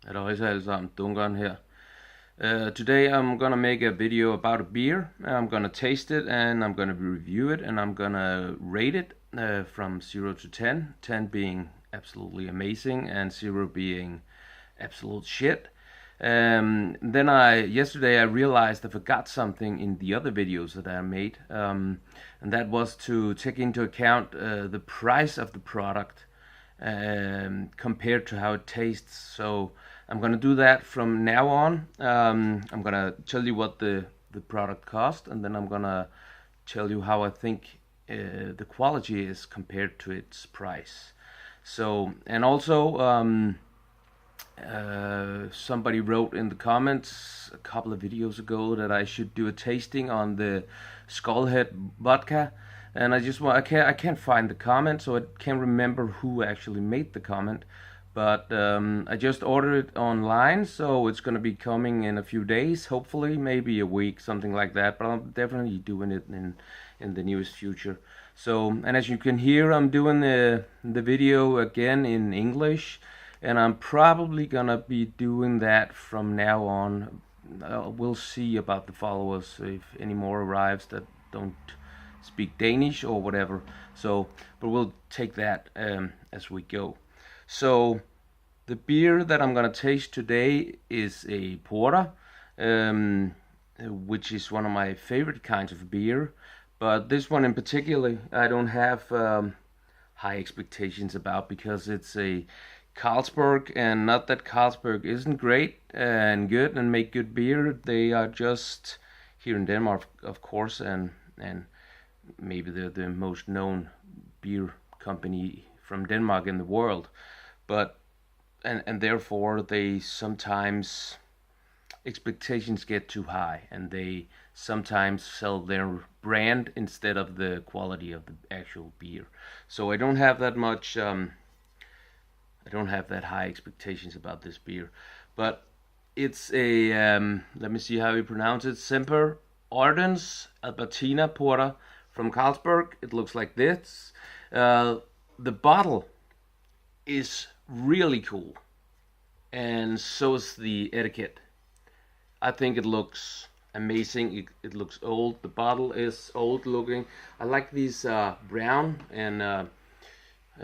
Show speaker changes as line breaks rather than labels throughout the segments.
Halløjsa alle sammen, Dunkeren her. Today I'm gonna make a video about a beer. I'm gonna taste it and I'm gonna review it and I'm gonna rate it from 0 to 10. 10 being absolutely amazing and 0 being absolute shit. Then yesterday I realized I forgot something in the other videos that I made, and that was to take into account the price of the product compared to how it tastes. So I'm gonna do that from now on. I'm gonna tell you what the product cost, and then I'm gonna tell you how I think the quality is compared to its price. So, and also somebody wrote in the comments a couple of videos ago that I should do a tasting on the Skullhead vodka, and I can't find the comment, so I can't remember who actually made the comment. But I just ordered it online, so it's gonna be coming in a few days, hopefully, maybe a week, something like that. But I'm definitely doing it in the nearest future. So, and as you can hear, I'm doing the video again in English, and I'm probably gonna be doing that from now on. We'll see about the followers if any more arrives that don't speak Danish or whatever. So, but we'll take that as we go. So, the beer that I'm gonna taste today is a porter, which is one of my favorite kinds of beer. But this one in particular, I don't have high expectations about because it's a Carlsberg, and not that Carlsberg isn't great and good and make good beer. They are just here in Denmark, of course, and maybe they're the most known beer company from Denmark in the world. But and therefore they sometimes expectations get too high, and they sometimes sell their brand instead of the quality of the actual beer. So I don't have that much. I don't have that high expectations about this beer, but it's a let me see how you pronounce it. Semper Ardens Albertina Porter from Carlsberg. It looks like this. The bottle is really cool, and so is the etiquette. I think it looks amazing. It looks old. The bottle is old looking. I like these brown and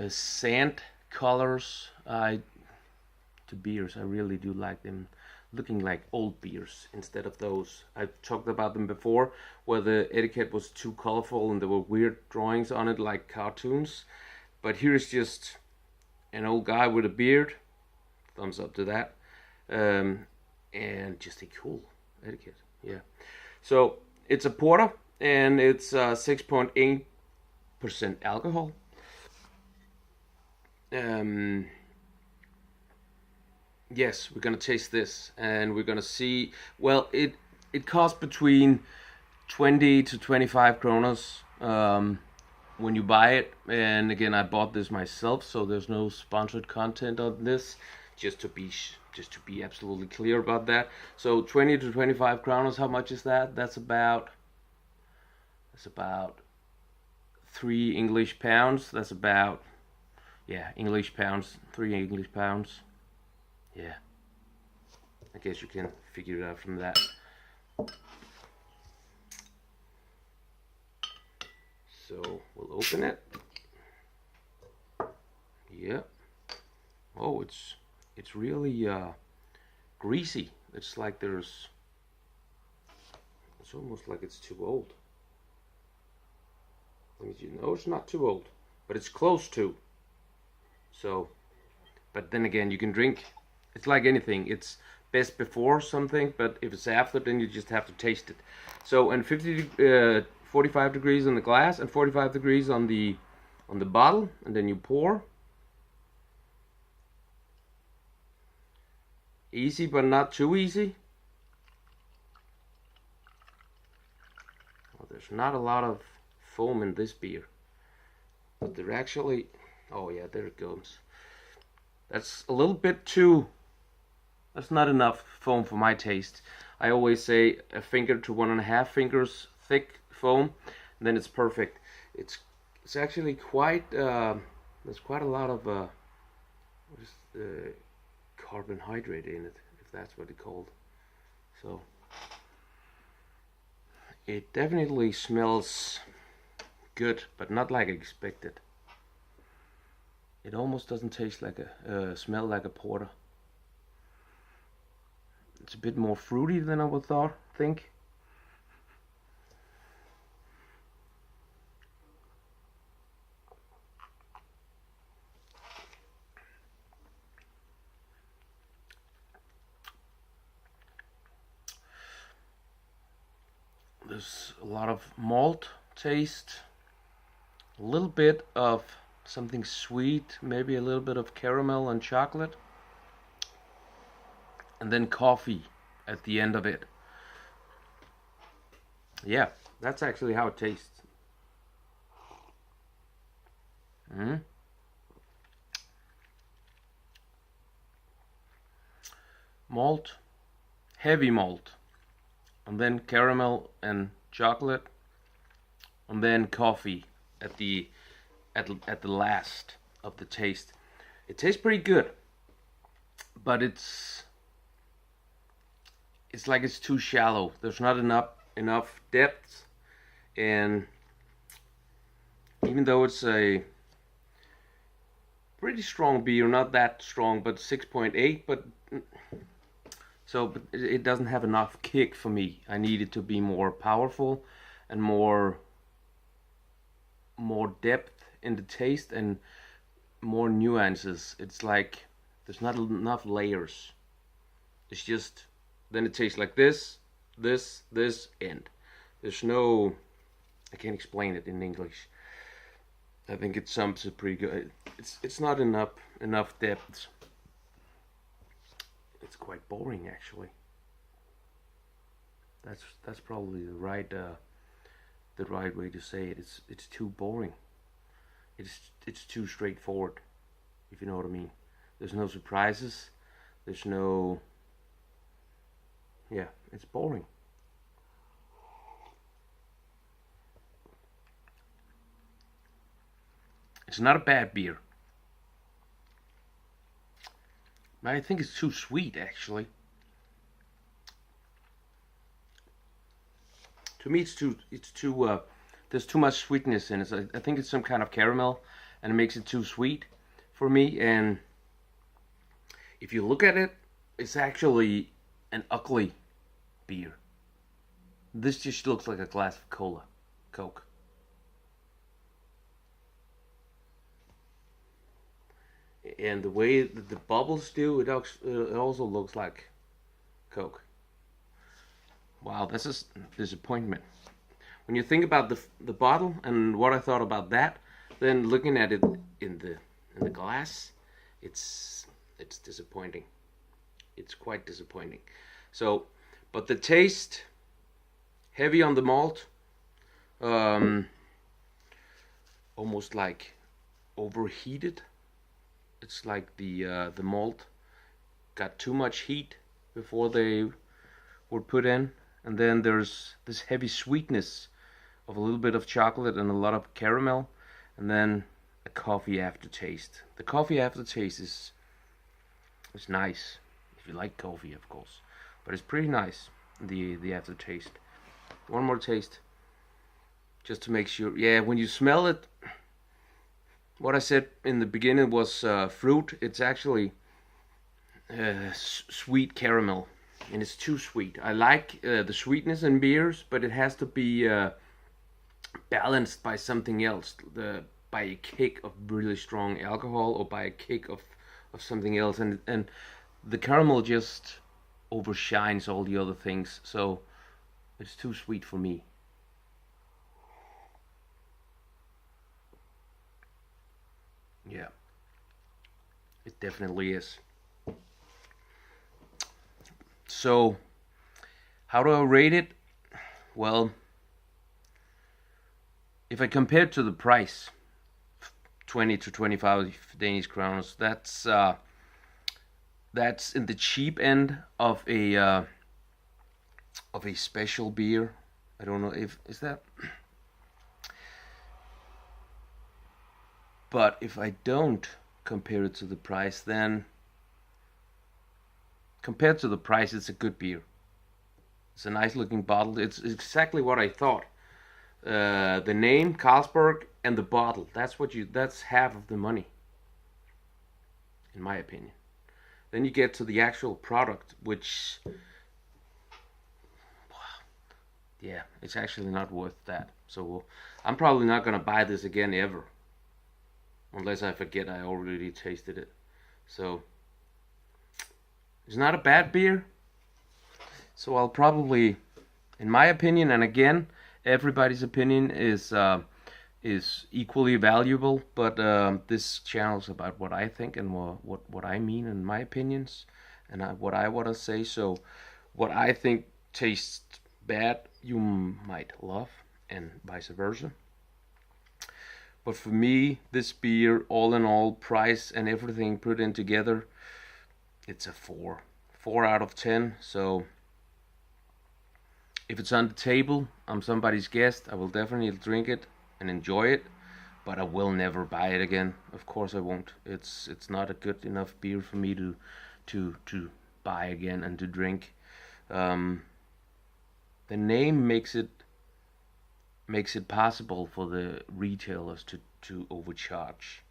sand colors to beers. I really do like them looking like old beers instead of those. I've talked about them before where the etiquette was too colorful and there were weird drawings on it like cartoons. But here's just an old guy with a beard. Thumbs up to that. And just a cool etiquette. Yeah. So it's a porter and it's 6.8% alcohol. Yes, we're gonna taste this, and we're gonna see. Well, it costs between 20 to 25 kronas when you buy it. And again, I bought this myself, so there's no sponsored content on this. Just to be absolutely clear about that. So 20 to 25 kronas. How much is that? That's about 3 English pounds. That's about, yeah, English pounds, 3 English pounds. Yeah, I guess you can figure it out from that. So we'll open it. Yeah. Oh, it's really greasy. It's almost like it's too old. Let me see. No, it's not too old, but it's close to. So, but then again, you can drink. It's like anything. It's best before something, but if it's after, then you just have to taste it. So, and 45 degrees on the glass and 45 degrees on the bottle, and then you pour. Easy, but not too easy. Well, there's not a lot of foam in this beer, but there actually. Oh yeah, there it goes. That's a little bit too. That's not enough foam for my taste. I always say a finger to 1.5 fingers thick foam, and then it's perfect. It's actually quite. There's quite a lot of carbohydrate in it, if that's what it's called. So it definitely smells good, but not like I expected. It almost doesn't taste like a smell like a porter. It's a bit more fruity than I would think. There's a lot of malt taste, a little bit of something sweet, maybe a little bit of caramel and chocolate, and then coffee at the end of it. Yeah, that's actually how it tastes. Malt, heavy malt, and then caramel and chocolate, and then coffee at the last of the taste. It tastes pretty good, but it's like it's too shallow. There's not enough depth, and even though it's a pretty strong beer, not that strong, but 6.8, but it doesn't have enough kick for me. I need it to be more powerful and more depth in the taste and more nuances. It's like there's not enough layers. It's just, then it tastes like this, and there's no, I can't explain it in English. I think it sums it pretty good. It's not enough depth. It's quite boring, actually. That's probably the right way to say it. It's too boring. It's too straightforward, if you know what I mean. There's no surprises. There's no, yeah, it's boring. It's not a bad beer. I think it's too sweet, actually. To me, it's too. There's too much sweetness in it. So I think it's some kind of caramel, and it makes it too sweet for me. And if you look at it, it's actually an ugly beer. This just looks like a glass of Coke. And the way that the bubbles do, it also looks like Coke. Wow, this is disappointment. When you think about the bottle and what I thought about that, then looking at it in the glass, it's disappointing. It's quite disappointing. So, but the taste, heavy on the malt, almost like overheated. It's like the malt got too much heat before they were put in, and then there's this heavy sweetness of a little bit of chocolate and a lot of caramel, and then a coffee aftertaste. The coffee aftertaste is nice if you like coffee, of course, but it's pretty nice. The aftertaste. One more taste, just to make sure. Yeah, when you smell it. What I said in the beginning was fruit. It's actually sweet caramel, and it's too sweet. I like the sweetness in beers, but it has to be balanced by something else. By a kick of really strong alcohol, or by a kick of something else, and the caramel just overshines all the other things. So it's too sweet for me. Yeah, it definitely is. So, how do I rate it? Well, if I compare it to the price, 20 to 25 Danish crowns, that's in the cheap end of a special beer. I don't know if is that. But if I don't compare it to the price, then compared to the price, it's a good beer. It's a nice looking bottle. It's exactly what I thought. The name Carlsberg and the bottle. That's half of the money, in my opinion. Then you get to the actual product, which, yeah, it's actually not worth that. So I'm probably not gonna buy this again ever, unless I forget I already tasted it. So it's not a bad beer. So I'll probably, in my opinion, and again, everybody's opinion is equally valuable. But this channel is about what I think and what I mean and my opinions and what I want to say. So what I think tastes bad, you might love, and vice versa. But for me, this beer, all in all, price and everything put in together, it's a 4 out of 10. So if it's on the table, I'm somebody's guest, I will definitely drink it and enjoy it, but I will never buy it again. Of course I won't. It's not a good enough beer for me to buy again and to drink. The name makes it possible for the retailers to overcharge.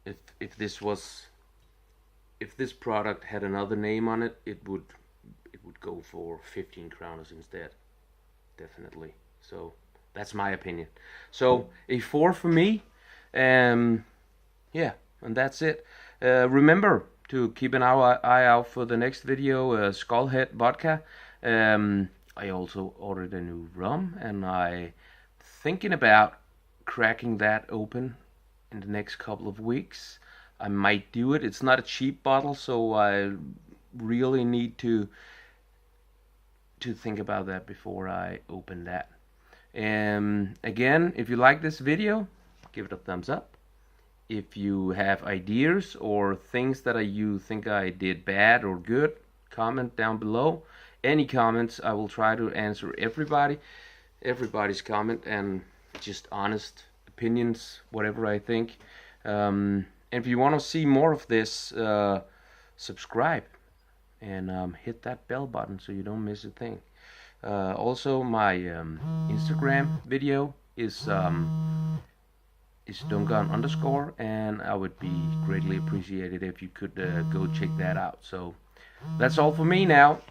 If this product had another name on it, it would go for 15 kroners instead, definitely. So that's my opinion. So a 4 for me. Yeah, and that's it. Remember to keep an eye out for the next video, Skullhead Vodka. I also ordered a new rum, and I thinking about cracking that open in the next couple of weeks. I might do it. It's not a cheap bottle, so I really need to think about that before I open that. Again, if you like this video, give it a thumbs up. If you have ideas or things that you think I did bad or good, comment down below. Any comments, I will try to answer everybody's comment, and just honest opinions, whatever I think. And if you want to see more of this, subscribe and hit that bell button so you don't miss a thing. Also, my Instagram video is Duncan_, and I would be greatly appreciated if you could go check that out. So that's all for me now.